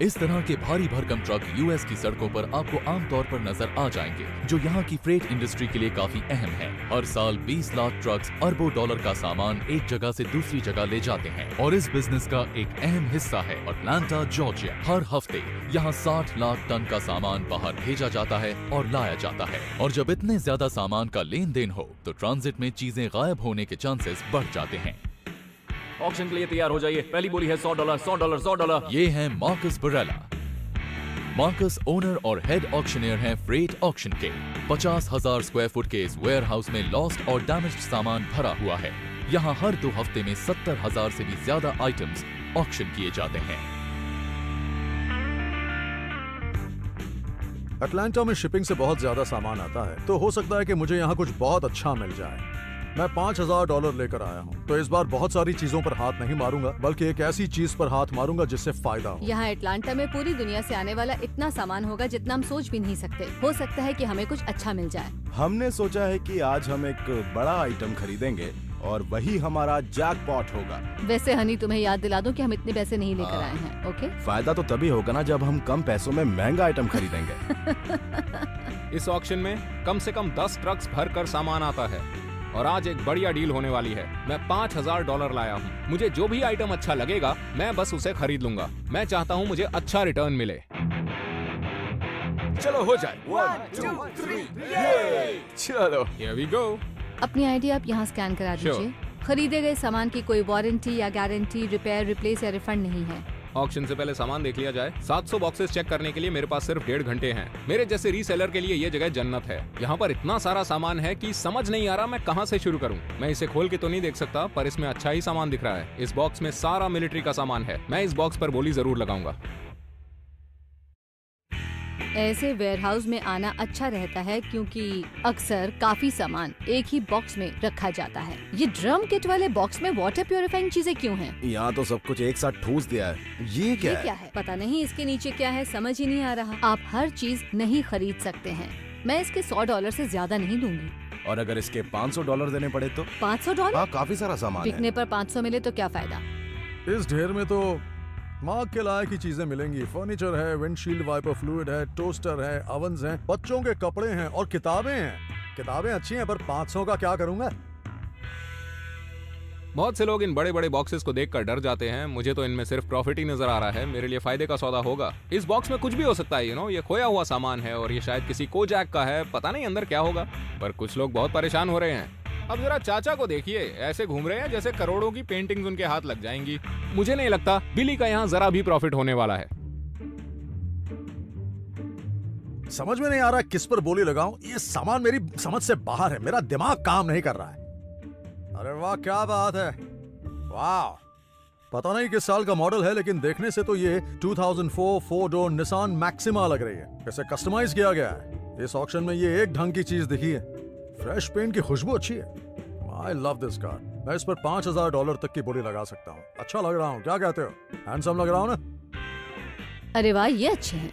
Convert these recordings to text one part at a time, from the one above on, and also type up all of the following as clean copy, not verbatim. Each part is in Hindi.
इस तरह के भारी भरकम ट्रक यूएस की सड़कों पर आपको आमतौर पर नजर आ जाएंगे, जो यहाँ की फ्रेट इंडस्ट्री के लिए काफी अहम है। हर साल 20 लाख ट्रक्स अरबों डॉलर का सामान एक जगह से दूसरी जगह ले जाते हैं और इस बिजनेस का एक अहम हिस्सा है अटलांटा, जॉर्जिया। हर हफ्ते यहाँ 60 लाख टन का सामान बाहर भेजा जाता है और लाया जाता है, और जब इतने ज्यादा सामान का लेन देन हो तो ट्रांजिट में चीजें गायब होने के चांसेस बढ़ जाते हैं। ऑक्शन के लिए तैयार हो जाइए। पहली बोली है $100, $100, $100। ये है मार्कस बरेला। मार्कस ओनर और हेड ऑक्शनियर हैं फ्रेट ऑक्शन के। 50,000 स्क्वायर फुट के इस वेयर हाउस में लॉस्ट और डैमेज्ड सामान भरा हुआ है। यहाँ हर 2 हफ्ते में 70,000 से भी ज्यादा आइटम्स ऑक्शन किए जाते हैं। अटलांटा में शिपिंग से बहुत ज्यादा सामान आता है, तो हो सकता है कि मुझे यहाँ कुछ बहुत अच्छा मिल जाए। मैं $5,000 लेकर आया हूँ, तो इस बार बहुत सारी चीजों पर हाथ नहीं मारूंगा, बल्कि एक ऐसी चीज पर हाथ मारूंगा जिससे फायदा हो। यहाँ अटलांटा में पूरी दुनिया से आने वाला इतना सामान होगा जितना हम सोच भी नहीं सकते। हो सकता है कि हमें कुछ अच्छा मिल जाए। हमने सोचा है कि आज हम एक बड़ा आइटम खरीदेंगे और वही हमारा जैकपॉट होगा। वैसे हनी, तुम्हें याद दिला दूं कि हम इतने पैसे नहीं लेकर आए हैं। ओके? फायदा तो तभी होगा ना जब हम कम पैसों में महंगा आइटम खरीदेंगे। इस ऑक्शन में कम से कम 10 ट्रक्स भर कर सामान आता है और आज एक बढ़िया डील होने वाली है। मैं $5,000 लाया हूँ। मुझे जो भी आइटम अच्छा लगेगा मैं बस उसे खरीद लूंगा। मैं चाहता हूँ मुझे अच्छा रिटर्न मिले। चलो हो जाए। 1 2 3 चलो Here we go। अपनी आईडी आप यहाँ स्कैन करा Sure। दीजिए। खरीदे गए सामान की कोई वारंटी या गारंटी, रिपेयर, रिप्लेस या रिफंड नहीं है। ऑक्शन से पहले सामान देख लिया जाए। 700 बॉक्सेस चेक करने के लिए मेरे पास सिर्फ 1.5 घंटे हैं। मेरे जैसे रीसेलर के लिए ये जगह जन्नत है। यहाँ पर इतना सारा सामान है कि समझ नहीं आ रहा मैं कहाँ से शुरू करूँ। मैं इसे खोल के तो नहीं देख सकता, पर इसमें अच्छा ही सामान दिख रहा है। इस बॉक्स में सारा मिलिट्री का सामान है। मैं इस बॉक्स पर बोली जरूर लगाऊंगा। ऐसे वेयरहाउस में आना अच्छा रहता है क्योंकि अक्सर काफी सामान एक ही बॉक्स में रखा जाता है। ये ड्रम किट वाले बॉक्स में वाटर प्यूरिफाइंग चीजें क्यों हैं? यहाँ तो सब कुछ एक साथ ठूस दिया है। ये क्या है? पता नहीं इसके नीचे क्या है, समझ ही नहीं आ रहा। आप हर चीज नहीं खरीद सकते हैं। मैं इसके $100 से ज्यादा नहीं दूंगी। और अगर इसके $500 देने पड़े तो? $500? हाँ, काफी सारा सामान है। बिकने पर 500 मिले तो क्या फायदा? इस ढेर में तो मार्क के लायक की चीजें मिलेंगी। फर्नीचर है, विंडशील्ड वाइपर फ्लूइड है, टोस्टर है, ओवन्स हैं, बच्चों के कपड़े हैं और किताबें हैं। किताबें अच्छी हैं, पर 500 का क्या करूंगा? बहुत से लोग इन बड़े बड़े बॉक्सेस को देखकर डर जाते हैं। मुझे तो इनमें सिर्फ प्रॉफिट ही नजर आ रहा है। मेरे लिए फायदे का सौदा होगा। इस बॉक्स में कुछ भी हो सकता है। ये खोया हुआ सामान है और ये शायद किसी कोजैक का है। पता नहीं अंदर क्या होगा, पर कुछ लोग बहुत परेशान हो रहे हैं। अब जरा चाचा को देखिए, ऐसे घूम रहे हैं जैसे करोड़ों की पेंटिंग्स उनके हाथ लग जाएंगी। मुझे नहीं लगता बिली का यहाँ जरा भी प्रॉफिट होने वाला है। समझ में नहीं आ रहा किस पर बोली लगाऊं। ये सामान मेरी समझ से बाहर है। मेरा दिमाग काम नहीं कर रहा है। अरे वाह, क्या बात है। वाह, पता नहीं किस साल का मॉडल है, लेकिन देखने से तो ये 2004 4 डोर निसान मैक्सिमा लग रही है। इसे कस्टमाइज किया गया है। इस ऑक्शन में ये एक ढंग की चीज दिखी है। फ्रेश पेंट की खुशबू अच्छी है। I love this car। मैं इस पर $5,000 तक की बोली लगा सकता हूँ। अच्छा लग रहा हूँ, क्या कहते हो? हैंडसम लग रहा हूँ ना? अरे वाह, ये अच्छे हैं।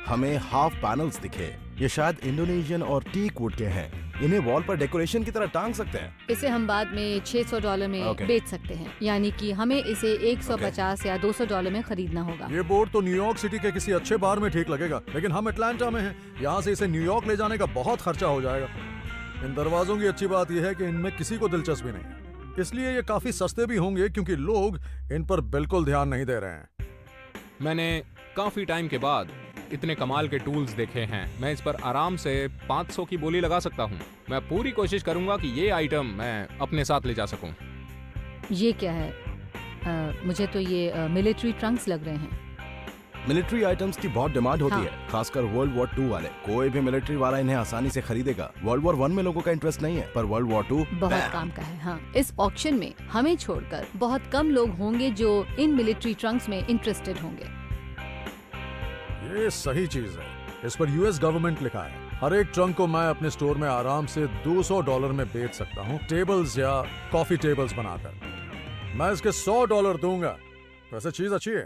हमें हाफ पैनल्स दिखे। ये शायद इंडोनेशियन और टीक वुड के हैं। इन्हें वॉल पर डेकोरेशन की तरह टांग सकते हैं। इसे हम बाद में $600 में Okay। बेच सकते हैं। यानी कि हमें इसे 150 या $200 में खरीदना होगा। ये बोर्ड तो न्यूयॉर्क सिटी के किसी अच्छे बार में ठीक लगेगा, लेकिन हम अटलांटा में हैं। यहाँ से इसे न्यूयॉर्क ले जाने का बहुत खर्चा हो जाएगा। इन दरवाजों की अच्छी बात यह है कि इनमें किसी को दिलचस्पी नहीं है, इसलिए ये काफी सस्ते भी होंगे क्योंकि लोग इन पर बिल्कुल ध्यान नहीं दे रहे हैं। मैंने काफी टाइम के बाद इतने कमाल के टूल्स देखे हैं। मैं इस पर आराम से 500 की बोली लगा सकता हूँ। मैं पूरी कोशिश करूंगा कि ये आइटम मैं अपने साथ ले जा सकूं। ये क्या है? मुझे तो ये मिलिट्री ट्रंक्स लग रहे हैं। मिलिट्री आइटम्स की बहुत डिमांड होती हाँ। है, खासकर वर्ल्ड वॉर 2 वाले। कोई भी मिलिट्री वाला इन्हें आसानी से खरीदेगा। वर्ल्ड वॉर 1 में लोगों का इंटरेस्ट नहीं है, पर वर्ल्ड वॉर 2 बहुत काम का है। हाँ, इस ऑक्शन में हमें छोड़कर बहुत कम लोग होंगे जो इन मिलिट्री ट्रंक्स में इंटरेस्टेड होंगे। ये सही चीज है। इस पर यूएस गवर्नमेंट लिखा है। हर एक ट्रंक को मैं अपने स्टोर में आराम से $200 में बेच सकता हूँ, टेबल्स या कॉफी टेबल्स बनाकर। मैं इसके $100 दूंगा। वैसे चीज अच्छी है।